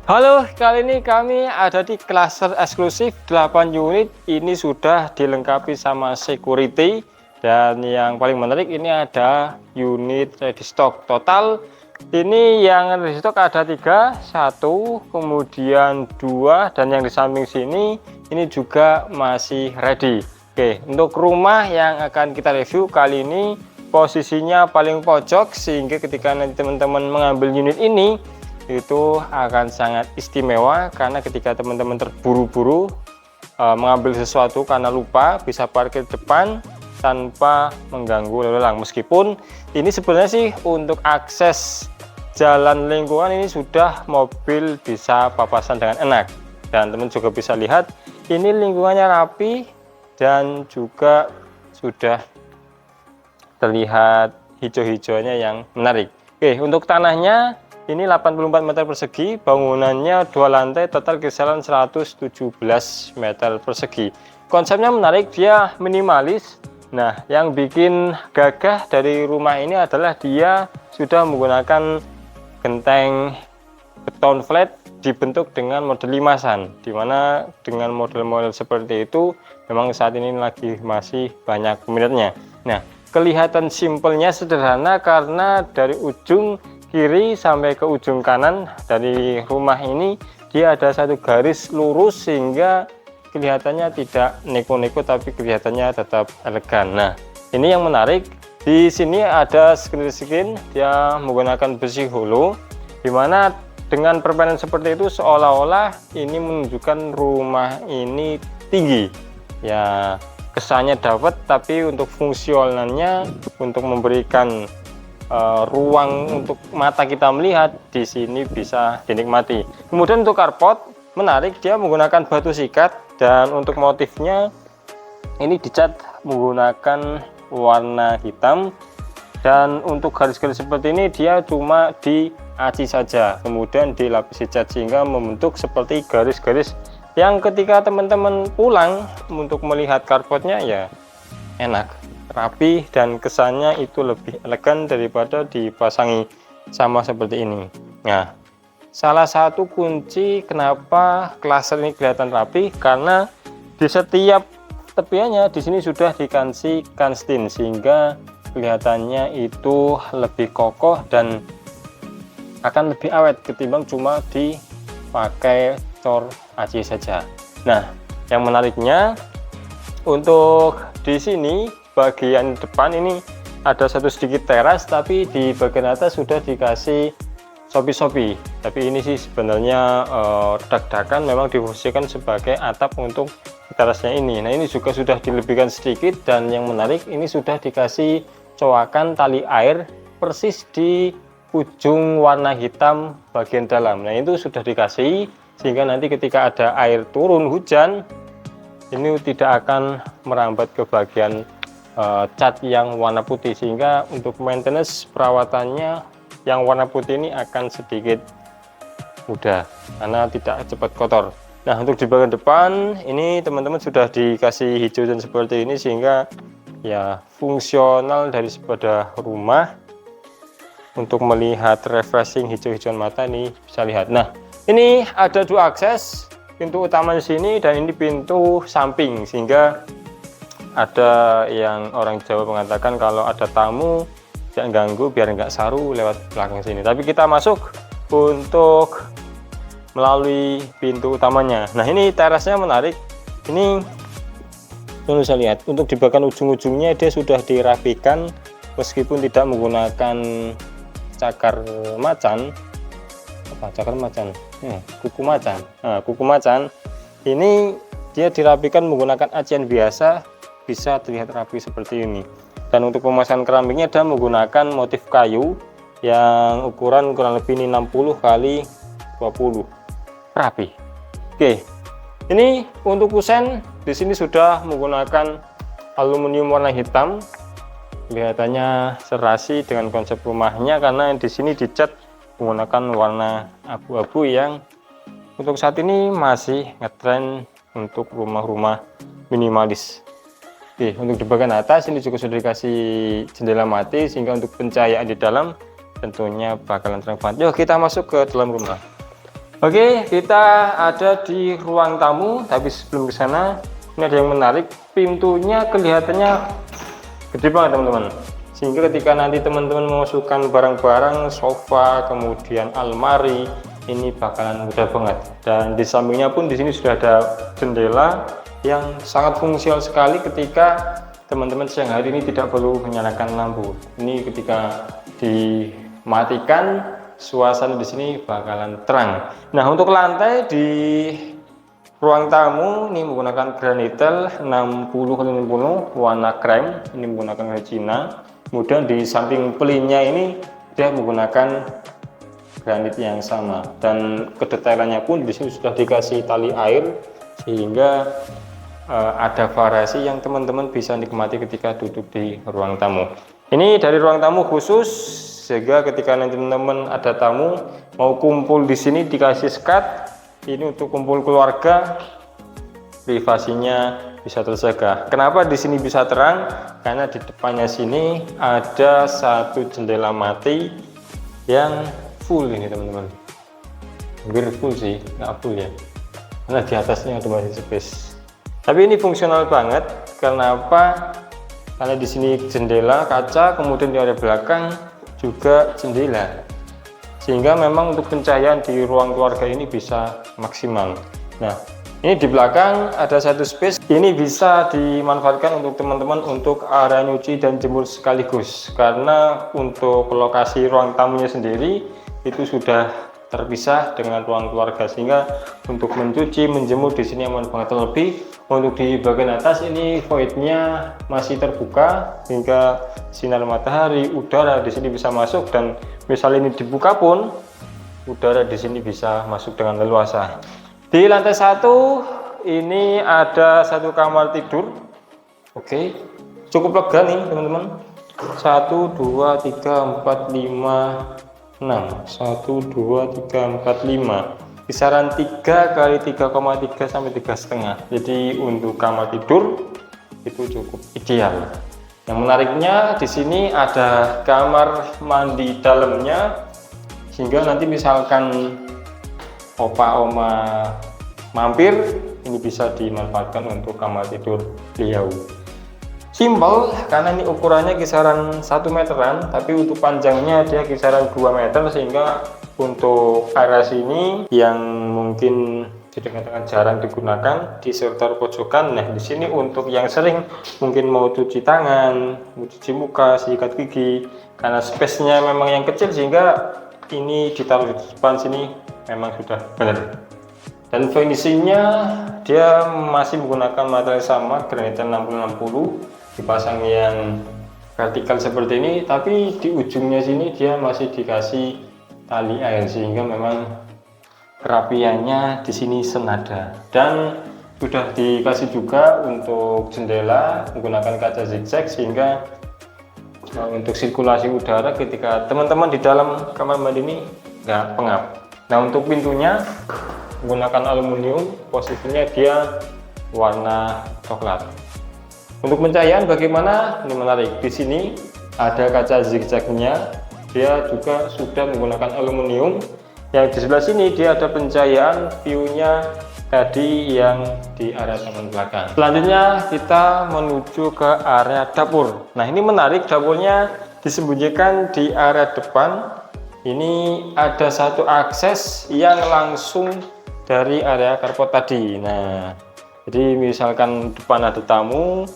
Halo, kali ini kami ada di cluster eksklusif 8 unit. Ini sudah dilengkapi sama security. Dan yang paling menarik ini ada unit ready stock. Total ini yang ready stock ada 3, 1, kemudian 2, dan yang di samping sini ini juga masih ready. Oke, untuk rumah yang akan kita review kali ini posisinya paling pojok, sehingga ketika nanti teman-teman mengambil unit ini itu akan sangat istimewa, karena ketika teman-teman terburu-buru mengambil sesuatu karena lupa, bisa parkir depan tanpa mengganggu lalu lalang. Meskipun ini sebenarnya sih untuk akses jalan lingkungan ini sudah mobil bisa papasan dengan enak, dan teman juga bisa lihat ini lingkungannya rapi dan juga sudah terlihat hijau-hijaunya yang menarik. Oke, untuk tanahnya ini 84 meter persegi, bangunannya 2 lantai, total kisaran 117 meter persegi. Konsepnya menarik, dia minimalis. Nah, yang bikin gagah dari rumah ini adalah dia sudah menggunakan genteng beton flat dibentuk dengan model limasan, dimana dengan model-model seperti itu memang saat ini lagi masih banyak peminatnya. Nah, kelihatan simpelnya sederhana karena dari ujung kiri sampai ke ujung kanan dari rumah ini dia ada satu garis lurus, sehingga kelihatannya tidak neko-neko tapi kelihatannya tetap elegan. Nah, ini yang menarik, di sini ada screen dia menggunakan besi holo, dimana dengan permainan seperti itu seolah-olah ini menunjukkan rumah ini tinggi ya, kesannya dapat, tapi untuk fungsionalnya untuk memberikan ruang untuk mata kita melihat di sini bisa dinikmati. Kemudian untuk carport menarik, dia menggunakan batu sikat, dan untuk motifnya ini dicat menggunakan warna hitam, dan untuk garis-garis seperti ini dia cuma diaci saja kemudian dilapisi cat, sehingga membentuk seperti garis-garis yang ketika teman-teman pulang untuk melihat carportnya ya enak, rapi, dan kesannya itu lebih elegan daripada dipasangi sama seperti ini. Nah, salah satu kunci kenapa cluster ini kelihatan rapi karena di setiap tepiannya di sini sudah dikasih kanstin, sehingga kelihatannya itu lebih kokoh dan akan lebih awet ketimbang cuma dipakai cor aci saja. Nah, yang menariknya untuk di sini bagian depan ini ada satu sedikit teras, tapi di bagian atas sudah dikasih sopi-sopi. Tapi ini sih sebenarnya dak-dakan memang difungsikan sebagai atap untuk terasnya ini. Nah, ini juga sudah dilebihkan sedikit, dan yang menarik ini sudah dikasih coakan tali air persis di ujung warna hitam bagian dalam. Nah, itu sudah dikasih sehingga nanti ketika ada air turun hujan ini tidak akan merambat ke bagian cat yang warna putih, sehingga untuk maintenance perawatannya yang warna putih ini akan sedikit mudah karena tidak cepat kotor. Nah, untuk di bagian depan ini teman-teman sudah dikasih hijau dan seperti ini, sehingga ya fungsional dari sepeda rumah untuk melihat refreshing hijau-hijauan mata ini bisa lihat. Nah, ini ada 2 akses, pintu utama di sini dan ini pintu samping, sehingga ada yang orang Jawa mengatakan kalau ada tamu jangan ganggu biar nggak saru lewat belakang sini. Tapi kita masuk untuk melalui pintu utamanya. Nah, ini terasnya menarik. Ini perlu saya lihat untuk di bagian ujung-ujungnya dia sudah dirapikan meskipun tidak menggunakan cakar macan. Cakar macan, kuku macan. Nah, kuku macan ini dia dirapikan menggunakan acian biasa, bisa terlihat rapi seperti ini. Dan untuk pemasangan keramiknya dia menggunakan motif kayu yang ukuran kurang lebih ini 60 kali 20, rapi. Oke, ini untuk kusen di sini sudah menggunakan aluminium warna hitam, kelihatannya serasi dengan konsep rumahnya karena di sini dicat menggunakan warna abu-abu yang untuk saat ini masih ngetren untuk rumah-rumah minimalis. Oke, untuk di bagian atas ini juga sudah dikasih jendela mati, sehingga untuk pencahayaan di dalam tentunya bakalan terang banget. Yuk kita masuk ke dalam rumah. Oke, kita ada di ruang tamu, tapi sebelum ke sana ini ada yang menarik. Pintunya kelihatannya gede banget teman-teman, sehingga ketika nanti teman-teman memasukkan barang-barang, sofa, kemudian almari, ini bakalan mudah banget. Dan di sampingnya pun di sini sudah ada jendela yang sangat fungsional sekali ketika teman-teman siang hari ini tidak perlu menyalakan lampu. Ini ketika dimatikan, suasana di sini bakalan terang. Nah, untuk lantai di ruang tamu ini menggunakan granitel 60 warna krem, ini menggunakan Cina. Kemudian di samping pelinnya ini dia menggunakan granit yang sama, dan kedetailannya pun di sini sudah dikasih tali air sehingga ada variasi yang teman-teman bisa nikmati ketika duduk di ruang tamu. Ini dari ruang tamu khusus, sehingga ketika nanti teman-teman ada tamu mau kumpul di sini dikasih sekat. Ini untuk kumpul keluarga, privasinya bisa terjaga. Kenapa di sini bisa terang? Karena di depannya sini ada satu jendela mati yang full ini teman-teman. Hampir full sih, nggak full ya. Karena di atasnya ada masih space. Tapi ini fungsional banget. Kenapa? Karena di sini jendela kaca, kemudian di area belakang juga jendela, sehingga memang untuk pencahayaan di ruang keluarga ini bisa maksimal. Nah, ini di belakang ada satu space, ini bisa dimanfaatkan untuk teman-teman untuk area nyuci dan jemur sekaligus, karena untuk lokasi ruang tamunya sendiri itu sudah terpisah dengan ruang keluarga, sehingga untuk mencuci, menjemur di sini aman banget. Terlebih untuk di bagian atas ini voidnya masih terbuka, sehingga sinar matahari, udara di sini bisa masuk, dan misal ini dibuka pun udara di sini bisa masuk dengan leluasa. Di lantai 1 ini ada satu kamar tidur. Oke, cukup lega nih teman-teman. 1 2 3 4 5 6 1 2 3 4 5, kisaran 3 kali 3,3 sampai 3,5. Jadi untuk kamar tidur itu cukup ideal. Yang menariknya di sini ada kamar mandi dalamnya, sehingga nanti misalkan opa oma mampir, ini bisa dimanfaatkan untuk kamar tidur beliau. Simpel karena ini ukurannya kisaran 1 meteran, tapi untuk panjangnya dia kisaran 2 meter, sehingga untuk area sini yang mungkin dikatakan jarang digunakan di sektor pojokan. Nah, di sini untuk yang sering mungkin mau cuci tangan, mau cuci muka, sikat gigi, karena space-nya memang yang kecil, sehingga ini ditaruh di depan sini memang sudah benar. Dan finishingnya dia masih menggunakan material sama, granitel 60-60, dipasang yang vertikal seperti ini, tapi di ujungnya sini dia masih dikasih tali air, sehingga memang kerapiannya di sini senada. Dan sudah dikasih juga untuk jendela menggunakan kaca zigzag, sehingga untuk sirkulasi udara ketika teman-teman di dalam kamar mandi ini nggak pengap. Nah, untuk pintunya menggunakan aluminium, posisinya dia warna coklat. Untuk pencahayaan bagaimana? Ini menarik. Di sini ada kaca zigzagnya, dia juga sudah menggunakan aluminium. Yang di sebelah sini dia ada pencahayaan view-nya tadi yang di area taman belakang. Selanjutnya kita menuju ke area dapur. Nah, ini menarik, dapurnya disembunyikan di area depan. Ini ada satu akses yang langsung dari area carport tadi. Nah, jadi misalkan depan ada tamu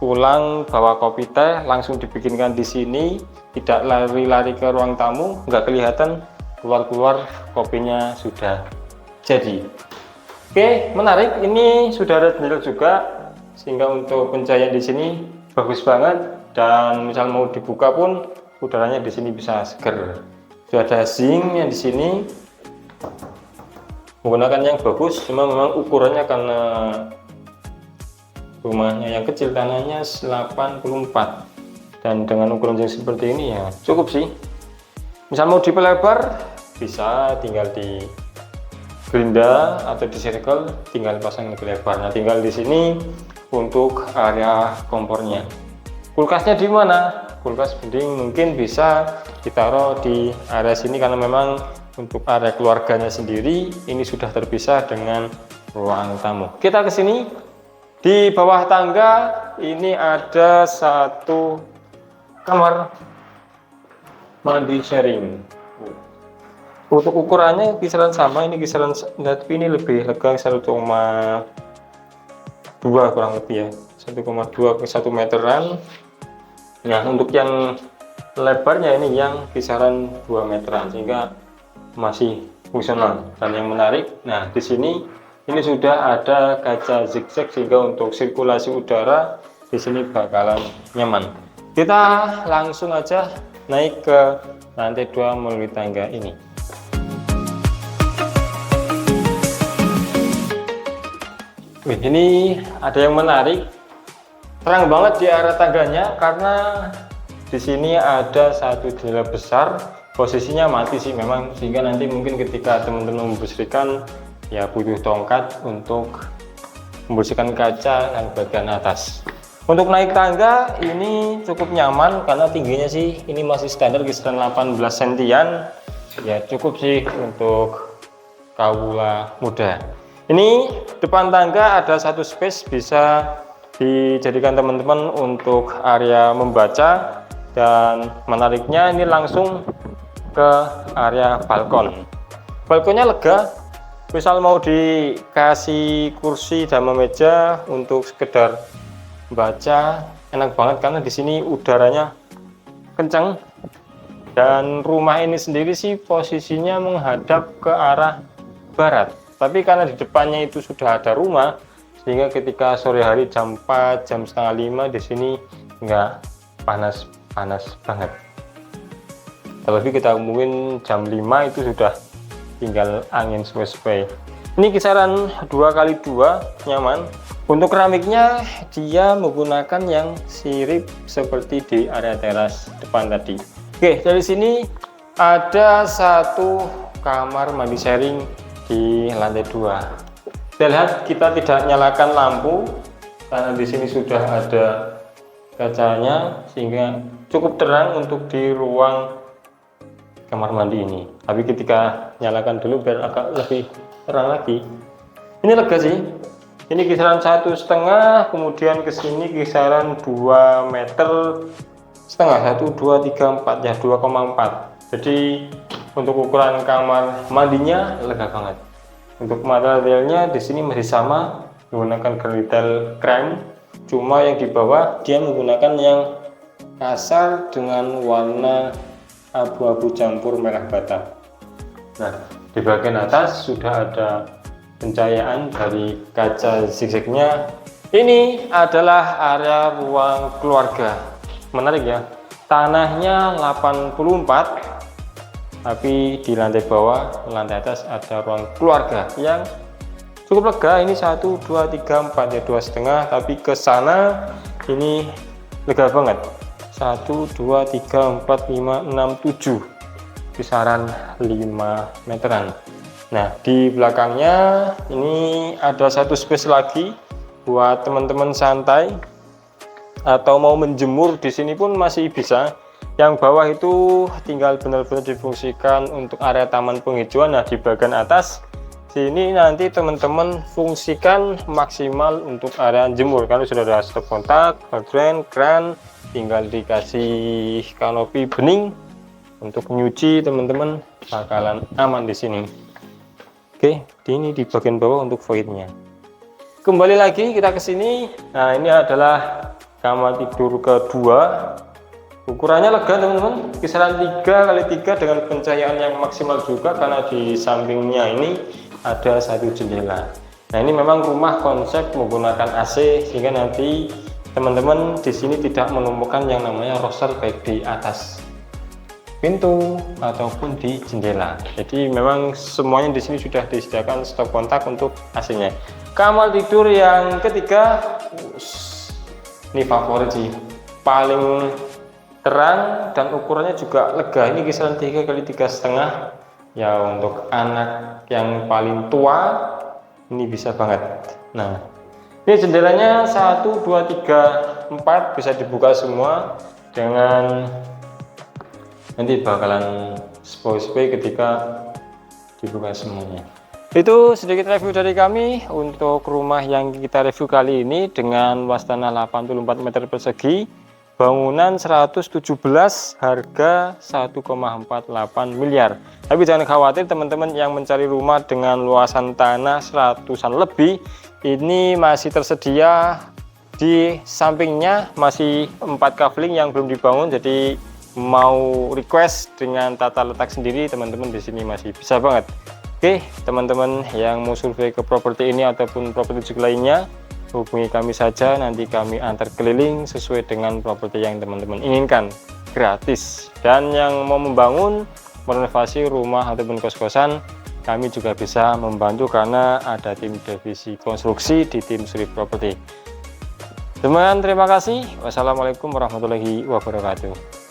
pulang bawa kopi teh, langsung dibikinkan di sini, tidak lari-lari ke ruang tamu, nggak kelihatan, keluar-keluar kopinya sudah jadi. Oke, menarik. Ini sudah ada jendela juga, sehingga untuk pencahayaan di sini bagus banget, dan misal mau dibuka pun udaranya di sini bisa seger. Sudah ada zinknya di sini, menggunakan yang bagus, cuma memang ukurannya karena rumahnya yang kecil, tanahnya 84, dan dengan ukuran yang seperti ini ya cukup sih. Misal mau diperlebar bisa tinggal di gerinda atau di circle, tinggal pasang lebih lebar. Nah, tinggal di sini untuk area kompornya. Kulkasnya di mana? Kulkas mending mungkin bisa ditaruh di area sini, karena memang untuk area keluarganya sendiri ini sudah terpisah dengan ruang tamu. Kita ke sini, di bawah tangga ini ada satu kamar mandi sharing. Untuk ukurannya kisaran sama, ini kisaran, tapi ini lebih lega, 1,2 kurang lebih ya, 1,2 ke 1 meteran. Nah, untuk yang lebarnya ini yang kisaran 2 meteran, sehingga masih fungsional dan yang menarik. Nah, di sini ini sudah ada kaca zigzag, sehingga untuk sirkulasi udara di sini bakalan nyaman. Kita langsung aja naik ke lantai 2 melalui tangga ini. Wih, ini ada yang menarik, terang banget di area tangganya karena di sini ada satu jendela besar. Posisinya mati sih memang, sehingga nanti mungkin ketika teman-teman membersihkan ya butuh tongkat untuk membersihkan kaca yang bagian atas. Untuk naik tangga ini cukup nyaman karena tingginya sih ini masih standar kisaran 18 sentian, ya cukup sih untuk kaula muda. Ini depan tangga ada satu space, bisa dijadikan teman-teman untuk area membaca, dan menariknya ini langsung ke area balkon. Balkonnya lega, misal mau dikasih kursi dan meja untuk sekedar baca, enak banget karena di sini udaranya kencang. Dan rumah ini sendiri sih posisinya menghadap ke arah barat, tapi karena di depannya itu sudah ada rumah, sehingga ketika sore hari jam 4, jam setengah 5 di sini nggak panas banget. Terlebih kita mungkin jam 5 itu sudah tinggal angin sepoi-sepoi. Ini kisaran 2x2 nyaman. Untuk keramiknya dia menggunakan yang sirip seperti di area teras depan tadi. Oke, dari sini ada satu kamar mandi sharing di lantai 2. Kita lihat, kita tidak nyalakan lampu karena di sini sudah ada kacanya, sehingga cukup terang untuk di ruang kamar mandi ini. Tapi ketika nyalakan dulu biar agak lebih terang lagi. Ini lega sih. Ini kisaran 1,5, kemudian ke sini kisaran 2 meter setengah, 1, 2, 3, 4 ya, 2,4. Jadi untuk ukuran kamar mandinya lega banget. Untuk materialnya di sini masih sama, menggunakan detail krem, cuma yang di bawah dia menggunakan yang kasar dengan warna abu-abu campur merah bata. Nah, di bagian atas sudah ada pencahayaan dari kaca zigzagnya. Ini adalah area ruang keluarga. Menarik ya, tanahnya 84, tapi di lantai bawah, lantai atas ada ruang keluarga yang cukup lega. Ini 1, 2, 3, 4 ya, 2,5, tapi ke sana ini lega banget. 1, 2, 3, 4, 5, 6, 7, kisaran 5 meteran. Nah, di belakangnya ini ada satu space lagi buat teman-teman santai atau mau menjemur di sini pun masih bisa. Yang bawah itu tinggal benar-benar difungsikan untuk area taman penghijauan. Nah, di bagian atas sini nanti teman-teman fungsikan maksimal untuk area jemur, karena sudah ada stop kontak, drain, kran, tinggal dikasih kanopi bening untuk nyuci, teman-teman bakalan aman di sini. Oke, ini di bagian bawah untuk voidnya. Kembali lagi kita ke sini. Nah, ini adalah kamar tidur kedua. Ukurannya lega teman-teman, kisaran 3x3 dengan pencahayaan yang maksimal juga karena di sampingnya ini ada satu jendela. Nah, ini memang rumah konsep menggunakan AC, sehingga nanti teman-teman di sini tidak menemukan yang namanya roster baik di atas pintu ataupun di jendela. Jadi memang semuanya di sini sudah disediakan stop kontak untuk AC-nya. Kamar tidur yang ketiga, ini favorit sih, paling terang dan ukurannya juga lega. Ini kisaran 3x3,5 ya, untuk anak yang paling tua ini bisa banget. Nah, ini jendelanya 1, 2, 3, 4 bisa dibuka semua, dengan nanti bakalan sepoi-sepoi ketika dibuka semuanya. Itu sedikit review dari kami untuk rumah yang kita review kali ini dengan luas tanah 84 meter persegi, bangunan 117, harga 1,48 miliar. Tapi jangan khawatir teman-teman yang mencari rumah dengan luasan tanah 100-an lebih, ini masih tersedia. Di sampingnya masih 4 kafling yang belum dibangun, jadi mau request dengan tata letak sendiri teman-teman di sini masih bisa banget. Oke, teman-teman yang mau survei ke properti ini ataupun properti juga lainnya, hubungi kami saja, nanti kami antar keliling sesuai dengan properti yang teman-teman inginkan, gratis. Dan yang mau membangun, merenovasi rumah ataupun kos-kosan, kami juga bisa membantu karena ada tim divisi konstruksi di tim Suri Properti. Teman, terima kasih. Wassalamualaikum warahmatullahi wabarakatuh.